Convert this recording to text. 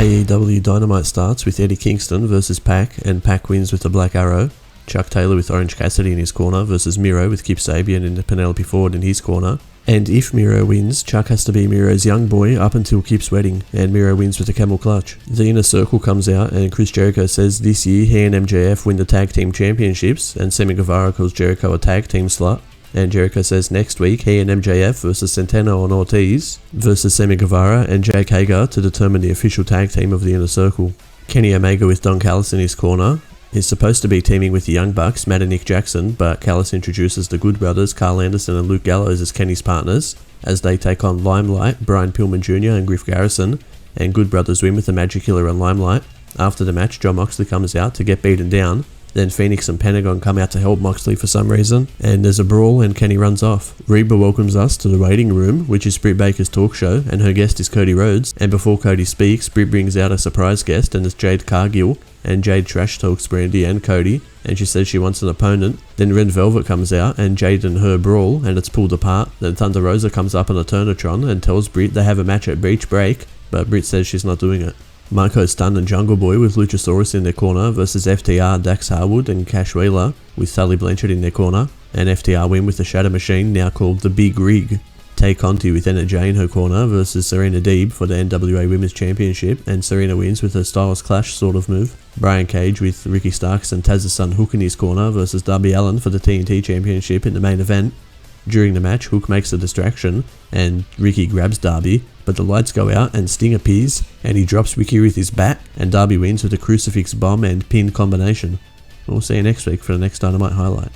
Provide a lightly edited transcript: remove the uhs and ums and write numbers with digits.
AEW Dynamite starts with Eddie Kingston versus Pac, and Pac wins with a Black Arrow. Chuck Taylor with Orange Cassidy in his corner versus Miro with Kip Sabian and Penelope Ford in his corner. And if Miro wins, Chuck has to be Miro's young boy up until Kip's wedding, and Miro wins with a camel clutch. The Inner Circle comes out, and Chris Jericho says this year he and MJF win the tag team championships, and Sammy Guevara calls Jericho a tag team slut. And Jericho says next week he and MJF versus Centeno and Ortiz versus Sammy Guevara and Jake Hager to determine the official tag team of the Inner Circle. Kenny Omega with Don Callis in his corner is supposed to be teaming with the Young Bucks, Matt and Nick Jackson, but Callis introduces the Good Brothers, Carl Anderson and Luke Gallows as Kenny's partners as they take on Limelight, Brian Pillman Jr. and Griff Garrison, and Good Brothers win with the Magic Killer and Limelight. After the match, Jon Moxley comes out to get beaten down. Then Phoenix and Pentagon come out to help Moxley for some reason, and there's a brawl and Kenny runs off. Reba welcomes us to the waiting room, which is Britt Baker's talk show, and her guest is Cody Rhodes, and before Cody speaks, Britt brings out a surprise guest, and it's Jade Cargill, and Jade trash talks Brandy and Cody, and she says she wants an opponent. Then Red Velvet comes out, and Jade and her brawl, and it's pulled apart. Then Thunder Rosa comes up on a Turnatron and tells Britt they have a match at Beach Break, but Britt says she's not doing it. Marco Stunt and Jungle Boy with Luchasaurus in their corner versus FTR, Dax Harwood and Cash Wheeler with Sully Blanchard in their corner, and FTR win with the Shadow Machine, now called the Big Rig. Tay Conti with NJ in her corner versus Serena Deeb for the NWA Women's Championship, and Serena wins with her Styles Clash sort of move. Brian Cage with Ricky Starks and Taz's son Hook in his corner versus Darby Allin for the TNT Championship in the main event. During the match, Hook makes a distraction and Ricky grabs Darby, but the lights go out and Sting appears and he drops Ricky with his bat, and Darby wins with a crucifix bomb and pin combination. We'll see you next week for the next Dynamite highlight.